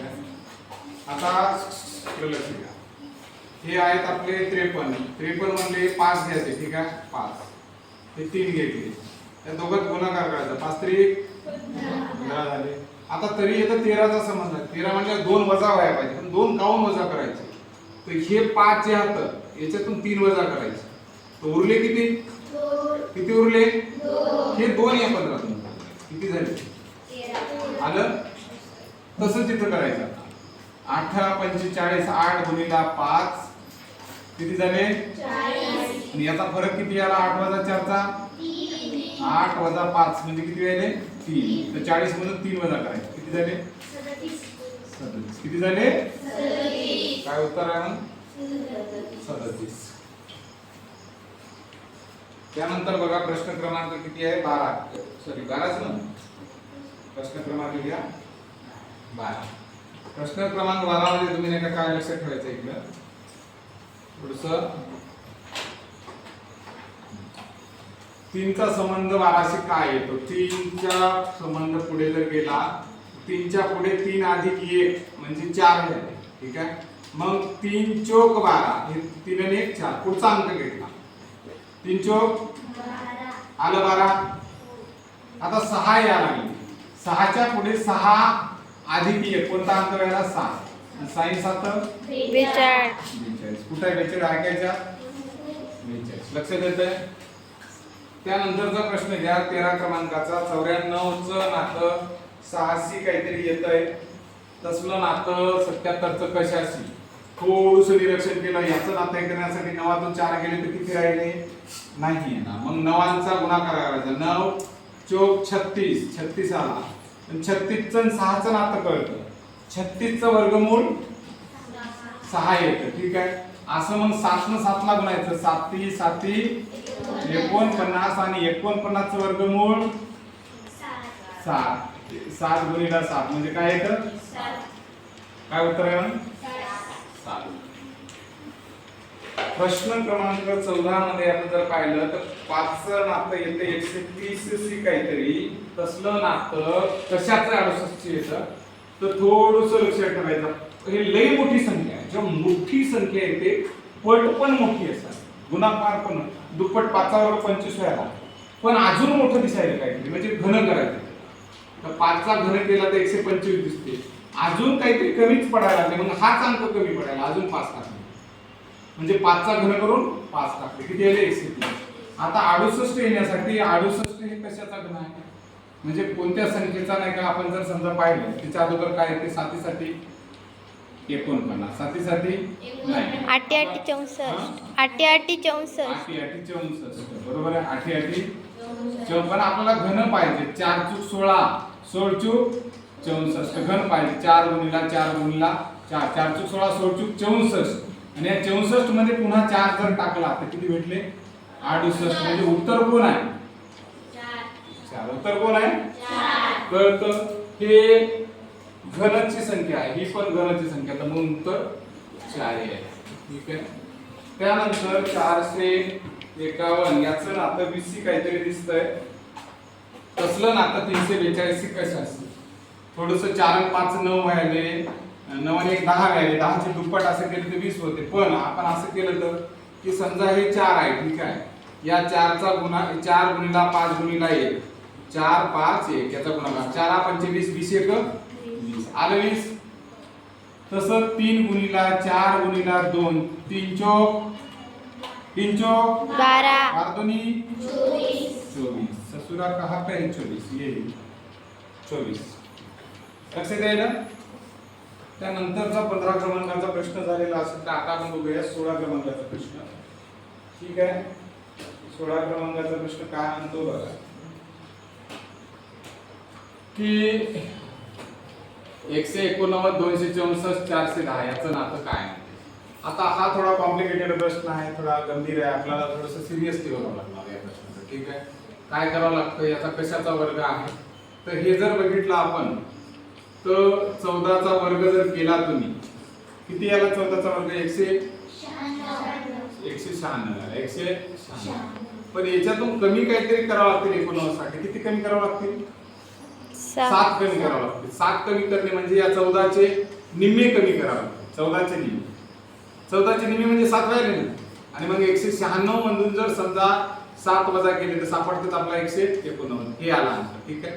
आहे. आता लक्ष द्या, हे आहेत आपले 53. 53 म्हणले 5 घ्यायचे, ठीक आहे. 5 हे 3 घेतले, त्या दोघात गुणाकार करायचा. 5 3 15 झाले. आता तरी येतं 13चा संबंध आहे. 13 म्हणजे 2 वजा व्हायला पाहिजे, पण 2 काऊन वजा करायचे? तर हे 5 जे आहेत याच्यातून 3 वजा करायचे, तर उरले किती? किती उरले? हे 2 या 15 किती झाले? आलं? तसंच इथं करायचं. 8 45 8 गुणिला 5 किती झाले? 40. आणि याचा फरक किती आला? 8 वजा 4 चा 8 वजा 5 म्हणजे किती झाले? 3. तर 40 मधून 3 वजा करायचे, किती झाले? 37. किती झाले? 37. काय उत्तर आहे मग? 37. त्यानंतर बघा प्रश्न क्रमांक किती आहे? 12. सॉरी 12च ना, प्रश्न क्रमांक लिहा 12. प्रश्न क्रमांक 12 मध्ये तुम्ही नाही का काय लक्षात ठेवायचं इकडं थोडंसं, 3चा संबंध 12शी काय येतो? 3चा संबंध पुढे जर गेला, 3च्या पुढे 3 अधिक 1 म्हणजे 4 झाले, ठीक आहे. मग 3 चौक 12 हे 3 आणि 1 4, पुढचा अंक घेतला 3 चौक 12 आलं 12. आता 6 या लागली, 6च्या पुढे 6 अधिक 1 कोणता अंक व्हायला? 7. 6 7 42. कुठे आहे 42? ऐकायच्या 42. लक्षात येतंय? त्यानंतरचा प्रश्न घ्या 13 क्रमांकाचा. 94चं नातं 6शी काहीतरी येतंय, तसलं नातं 77चं कशाशी? थोडंसं निरीक्षण केलं, याचं नातं करण्यासाठी 9तून 4 गेले तर किती राहिले? नाही ना. मग 9चा गुणाकार करायचा. 9 चौक 36, 36 आला. 36चं 6चं नातं कळतं. 36चं वर्गमूळ 6 येतं, ठीक आहे. असं मग 7 न 7 ला गुणायचं. 7 7 49 आणि 49चं वर्गमूळ 7. 7 गुणिला 7 म्हणजे काय येतं? काय उत्तर आहे मग? 7. प्रश्न क्रमांक 14 मध्ये आपण जर पाहिलं तर 5चं नातं येतं 130 काहीतरी, तसलं नातं कशाचं 68 येतं? तर थोडंसं लक्षात ठेवायचं, हे लई मोठी संख्या आहे. जेव्हा मोठी संख्या येते पट पण मोठी असतात, गुणाकार पण दुप्पट 5वर 25 व्हायला, पण अजून मोठं दिसायला काहीतरी म्हणजे घन करायचं. तर 5चा घन केला तर 125 दिसते, अजून काहीतरी कमीच पडायला लागले, मग हाच अंक कमी पडायला अजून 5 टाकले म्हणजे 5चा घन करून 5 टाकले, किती आले? 130. आता 68 येण्यासाठी 68 हे कशाचा घन आहे? म्हणजे कोणत्या संख्येचा नाही का? आपण जर समजा पाहिलं तिच्या अगोदर काय येते? 7साठी 49, 7साठी नाही 8 8 64 8 8 64 8 64 बरोबर आहे. 8 8 64 पण आपल्याला घन पाहिजे. 4 चूक 16 16 चूक 64 घन पाहिजे. 4 गुणिला 4 गुणिला 4 4 चूक 16 16 चूक 64 आणि या 64 मध्ये पुन्हा 4 जर टाकला तर किती भेटले? 68. म्हणजे उत्तर कोण आहे? 4. उत्तर कोण आहे? 4. कळतं? हे घनची संख्या आहे, ही पण घनची संख्या, तर म्हणून उत्तर 4 आहे, ठीक आहे. त्यानंतर 451 याचं नातं 20 काहीतरी दिसतंय, तसलं नातं 342 कसं असतं? थोडंसं 4 आणि 5 9 व्हायले, 9 आणि 1 10 व्हायले, 10चे दुप्पट असं केलं तर 20 होते. पण आपण असं केलं तर की समजा हे 4 आहे, ठीक आहे. या 4चा गुणा 4 गुणिला 5 गुणिला 1 4 5 1 याचा गुणाकार 4 25 20 1 20 आलं 20. तसं 3 गुणिला 4 गुणिला 2 3 चौक 12 12 दोन्ही 24. ससुरा कहा पे 24 ये 24. लक्षात येईल. त्यानंतरचा 15 क्रमांकाचा प्रश्न झालेला असेल तर आता आपण बघूया 16 क्रमांकाचा प्रश्न, ठीक आहे. 16 क्रमांकाचा प्रश्न काय म्हणतो बघा की 189 264 410 याचं नातं काय आहे? आता हा थोडा कॉम्प्लिकेटेड प्रश्न आहे, थोडा गंभीर आहे, आपल्याला थोडंसं सिरियसली बघावं लागणार या प्रश्नाचं, ठीक आहे. काय करावं लागतं? याचा कशाचा वर्ग आहे? तर हे जर बघितलं आपण तर 14चा वर्ग जर केला तुम्ही किती याला? 14चा वर्ग 196. पण याच्यातून कमी काहीतरी करावं लागतील 89 साठी. किती कमी करावं लागतील? सात. 7 कमी करावं लागते. 7 कमी करणे म्हणजे या 14चे निम्मे कमी करावे लागते. 14चे निम्मे, 14चे निम्मे म्हणजे 7 व्हायला ना. आणि मग 196 मधून जर समजा 7 वजा केले तर सापडतात आपला 189. हे आला आन्सर. ठीक आहे.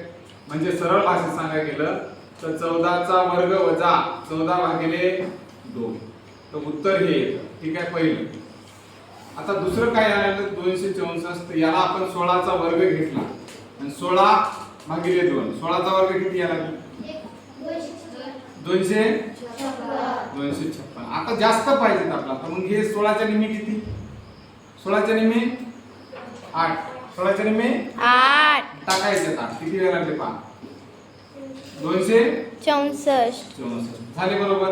म्हणजे सरळ भाषेत सांगायला गेलं तर 14चा वर्ग वजा 14 भागिले 2, तर उत्तर हे येतं. ठीक आहे पहिलं. आता दुसरं काय आलं 264. याला आपण 16चा वर्ग घेतला आणि 16 भागिले 2, 16चा वर्ग किती याला 256. आता जास्त पाहिजेत आपला, तर मग हे 16च्या निम्मे किती? 16च्या निम्मे 8. 16च्या निम्मे 8. टाकायचे 8. किती वेळ लागले पहा? 264 झाले बरोबर.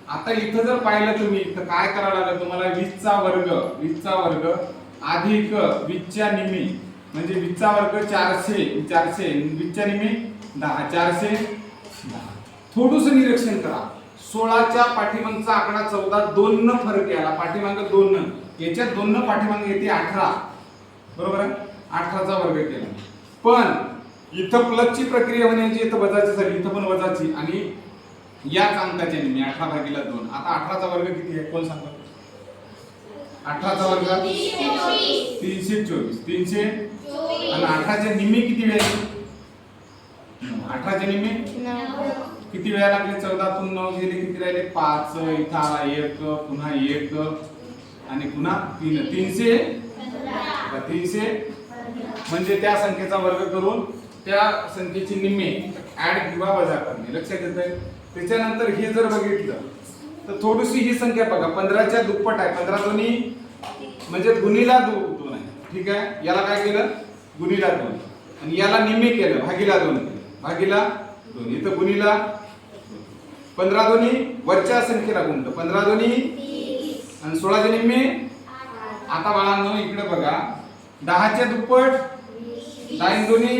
आता इथं जर पाहिलं तुम्ही तर काय करावं लागेल तुम्हाला? 20चा वर्ग अधिक 20च्या निम्मे म्हणजे 20चा वर्ग 400, 20च्या निम्मे 10, 410. थोडंसं निरीक्षण करा. 16च्या पाठीमागचा आकडा 14, 2 न फरक याला पाठीमागं 2 न, याच्यात 2 न पाठीमागं येते 18. बरोबर आहे. 18चा वर्ग केला. पण इथं प्लसची प्रक्रिया होण्याची, इथं वजाची झाली, इथं पण वजाची आणि याच अंकाच्या निम्मे 18 भागिले 2. आता 18चा वर्ग किती आहे कोण सांगतो? 18चा वर्ग 324. 300 आणि 18च्या निम्मे किती वेळ? 18च्या निम्मे 9. किती वेळा लागले? 14 तून 9 गेले किती राहिले? 5. इथं आला 1, पुन्हा 1 आणि पुन्हा 3. 300 म्हणजे त्या संख्येचा वर्ग करून त्या संख्येची निम्मे ऍड किंवा वजा करणे. लक्षात येतंय? त्याच्यानंतर हे जर बघितलं तर थोडीशी ही संख्या बघा. 15च्या दुप्पट आहे. 15 दोन्ही म्हणजे गुणीला 2 आहे. ठीक आहे. याला काय केलं? गुणीला 2 आणि याला निम्मे केलं, भागीला 2 केलं, भागीला 2. इथं गुणीला 15 दोन्ही वरच्या संख्येला गुणलं. 15 दोन्ही 30 आणि 16चे निम्मे. आता बाळांनो इकडे बघा. 10च्या दुप्पट 10 दोन्ही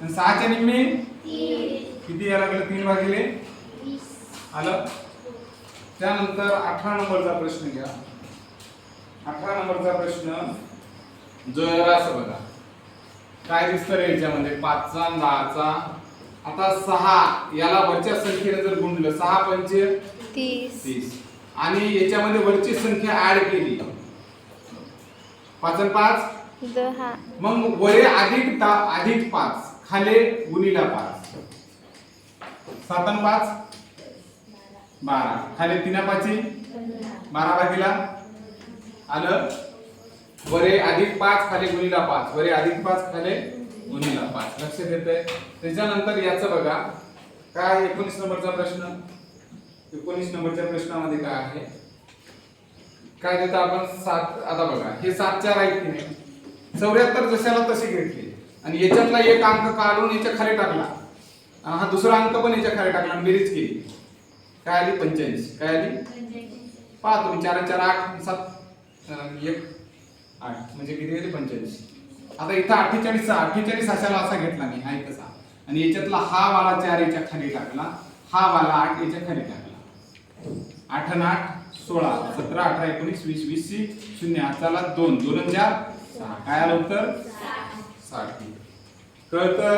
आणि 6च्या निम्मे किती यायला लागलं? 3 भागिले आलं. त्यानंतर 18 नंबरचा प्रश्न घ्या. 18 नंबरचा प्रश्न जरा असं बघा काय दिसतं रे याच्यामध्ये? 5चा आणि 10चा. आता 6 याला वरच्या संख्येने जर गुणलं 6 पंचे 30 आणि याच्यामध्ये वरची संख्या ऍड केली 5 आणि 5 10. मग वरे अधिक 5 खाले गुणीला 5. 7 आणि 5 12 खाली 3 5 12 भागीला आलं. वरे अधिक 5 खाली गुणीला 5, वरे अधिक 5 खाली गुणीला 5. लक्षात येतंय? त्याच्यानंतर याचं बघा काय 19 नंबरचा प्रश्न. 19 नंबरच्या प्रश्नामध्ये काय आहे? काय देतो आपण? 7. आता बघा हे 7 4 आहेत की नाही? 74 जशाला तसे घेतले आणि याच्यातला एक अंक काढून याच्या खाली टाकला आणि हा दुसरा अंक पण याच्या खाली टाकला आणि बेरीज केली. काय आली? 85. काय आली? पहा तुम्ही 4 4 8 7 1 8 म्हणजे किती झाले? 85. आता इथं 48 अशाला असा घेतला मी हा कसा आणि याच्यातला हा वाला 4 याच्या खाली टाकला, हा वाला 8 याच्या खाली टाकला. 8 आणि 8 16 17 18 19 20 20 0 हाताला 2 2 4 6. काय आलं उत्तर? 60. कळतंय?